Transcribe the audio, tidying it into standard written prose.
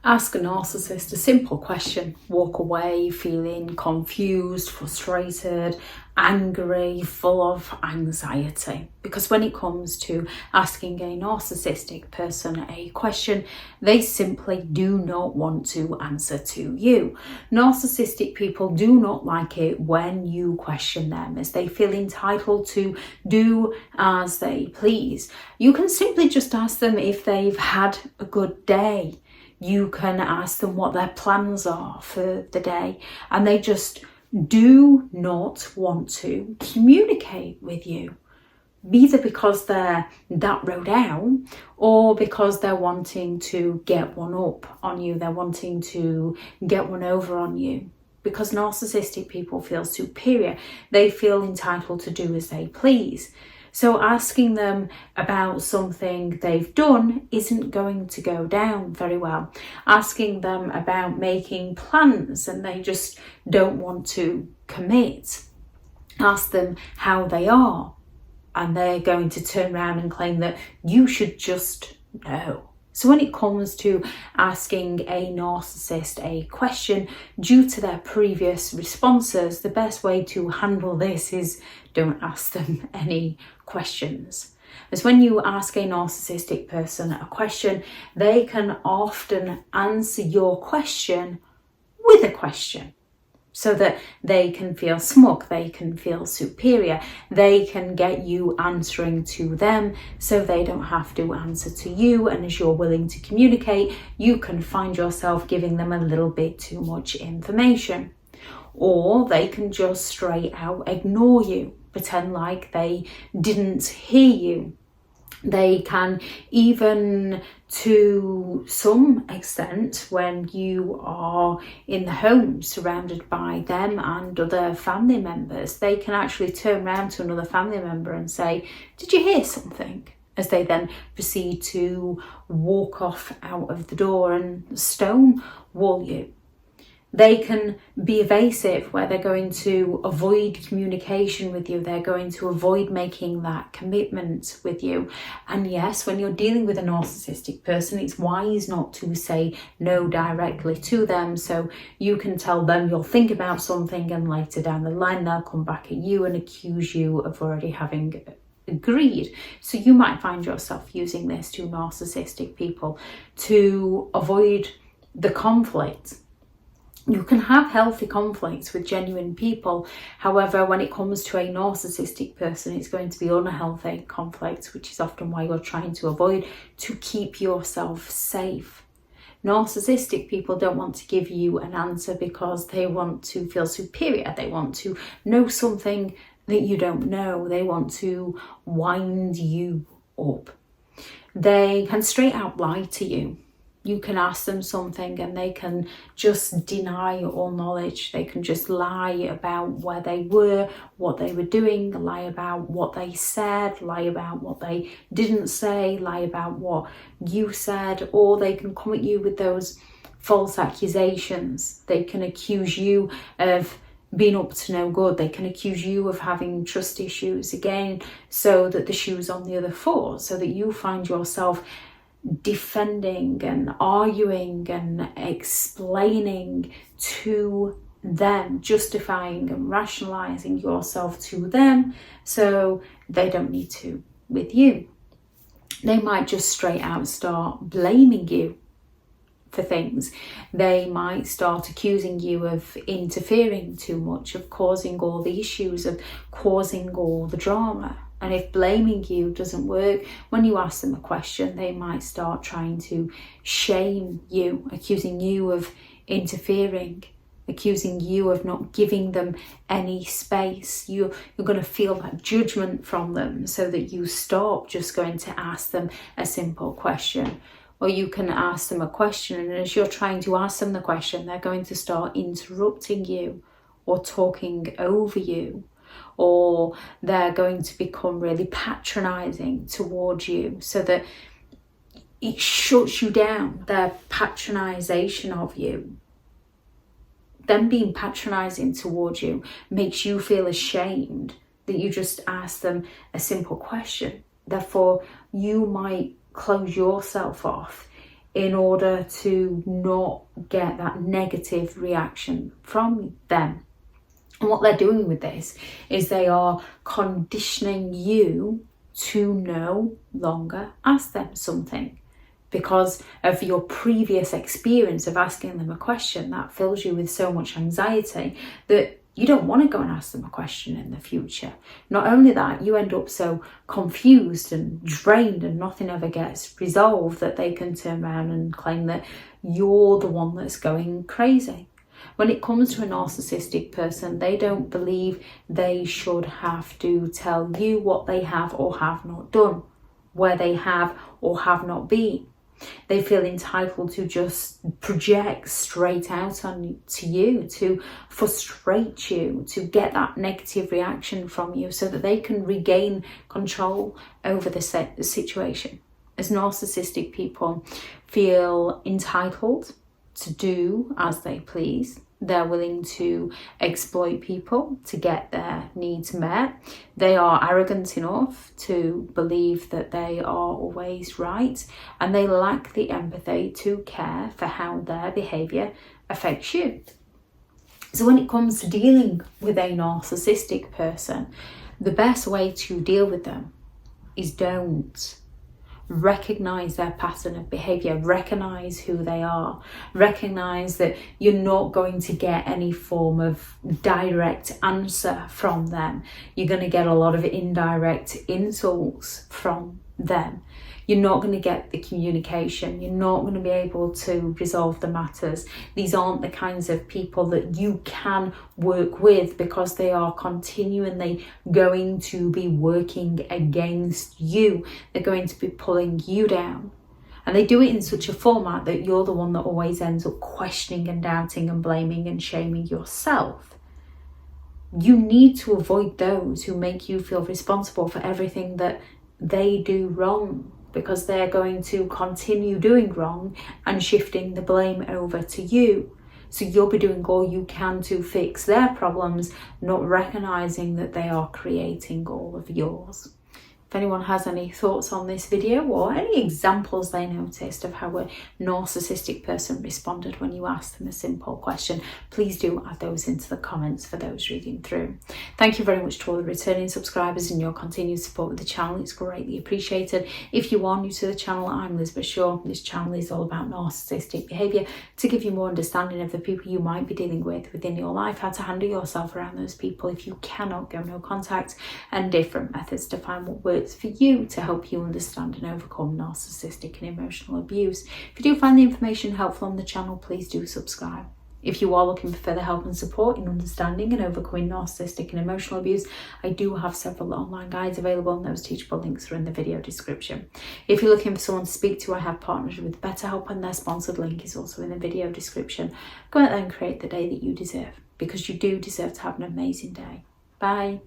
Ask a narcissist a simple question. Walk away feeling confused, frustrated, angry, full of anxiety. Because when it comes to asking a narcissistic person a question, they simply do not want to answer to you. Narcissistic people do not like it when you question them, as they feel entitled to do as they please. You can simply just ask them if they've had a good day. You can ask them what their plans are for the day, and they just do not want to communicate with you, either because they're that low down or because they're wanting to get one up on you. They're wanting to get one over on you. Because narcissistic people feel superior, they feel entitled to do as they please. So asking them about something they've done isn't going to go down very well. Asking them about making plans and they just don't want to commit. Ask them how they are and they're going to turn around and claim that you should just know. So when it comes to asking a narcissist a question due to their previous responses, the best way to handle this is don't ask them any questions. As when you ask a narcissistic person a question, they can often answer your question with a question, so that they can feel smug, they can feel superior, they can get you answering to them so they don't have to answer to you. And as you're willing to communicate, you can find yourself giving them a little bit too much information. Or they can just straight out ignore you, pretend like they didn't hear you. They can, even to some extent, when you are in the home surrounded by them and other family members, they can actually turn around to another family member and say, "Did you hear something?" As they then proceed to walk off out of the door and stonewall you. They can be evasive, where they're going to avoid communication with you. They're going to avoid making that commitment with you. And yes, when you're dealing with a narcissistic person, it's wise not to say no directly to them. So you can tell them you'll think about something and later down the line, they'll come back at you and accuse you of already having agreed. So you might find yourself using this to narcissistic people to avoid the conflict. You can have healthy conflicts with genuine people. However, when it comes to a narcissistic person, it's going to be unhealthy conflicts, which is often why you're trying to avoid, to keep yourself safe. Narcissistic people don't want to give you an answer because they want to feel superior. They want to know something that you don't know. They want to wind you up. They can straight out lie to you. You can ask them something and they can just deny all knowledge. They can just lie about where they were, what they were doing, lie about what they said, lie about what they didn't say, lie about what you said, or they can come at you with those false accusations. They can accuse you of being up to no good. They can accuse you of having trust issues again, so that the shoe's on the other foot, so that you find yourself defending and arguing and explaining to them, justifying and rationalizing yourself to them so they don't need to with you. They might just straight out start blaming you for things. They might start accusing you of interfering too much, of causing all the issues, of causing all the drama. And if blaming you doesn't work, when you ask them a question, they might start trying to shame you, accusing you of interfering, accusing you of not giving them any space. You're going to feel that judgment from them, so that you stop just going to ask them a simple question. Or you can ask them a question, and as you're trying to ask them the question, they're going to start interrupting you or talking over you. Or they're going to become really patronizing towards you, so that it shuts you down. Their patronization of you, them being patronizing towards you, makes you feel ashamed that you just asked them a simple question. Therefore, you might close yourself off in order to not get that negative reaction from them. And what they're doing with this is they are conditioning you to no longer ask them something because of your previous experience of asking them a question that fills you with so much anxiety that you don't want to go and ask them a question in the future. Not only that, you end up so confused and drained and nothing ever gets resolved that they can turn around and claim that you're the one that's going crazy. When it comes to a narcissistic person, they don't believe they should have to tell you what they have or have not done, where they have or have not been. They feel entitled to just project straight out to you, to frustrate you, to get that negative reaction from you so that they can regain control over the situation. As narcissistic people feel entitled to do as they please. They're willing to exploit people to get their needs met. They are arrogant enough to believe that they are always right, and they lack the empathy to care for how their behaviour affects you. So when it comes to dealing with a narcissistic person, the best way to deal with them is don't. Recognise their pattern of behaviour, recognise who they are, recognise that you're not going to get any form of direct answer from them. You're going to get a lot of indirect insults from them. You're not going to get the communication. You're not going to be able to resolve the matters. These aren't the kinds of people that you can work with because they are continually going to be working against you. They're going to be pulling you down. And they do it in such a format that you're the one that always ends up questioning and doubting and blaming and shaming yourself. You need to avoid those who make you feel responsible for everything that they do wrong, because they're going to continue doing wrong and shifting the blame over to you. So you'll be doing all you can to fix their problems, not recognising that they are creating all of yours. If anyone has any thoughts on this video or any examples they noticed of how a narcissistic person responded when you asked them a simple question, please do add those into the comments for those reading through. Thank you very much to all the returning subscribers and your continued support with the channel. It's greatly appreciated. If you are new to the channel, I'm Elizabeth Shaw. This channel is all about narcissistic behaviour to give you more understanding of the people you might be dealing with within your life, how to handle yourself around those people if you cannot go no contact, and different methods to find what works for you to help you understand and overcome narcissistic and emotional abuse. If you do find the information helpful on the channel, please do subscribe. If you are looking for further help and support in understanding and overcoming narcissistic and emotional abuse, I do have several online guides available, and those teachable links are in the video description. If you're looking for someone to speak to, I have partnered with BetterHelp, and their sponsored link is also in the video description. Go out there and create the day that you deserve, because you do deserve to have an amazing day. Bye.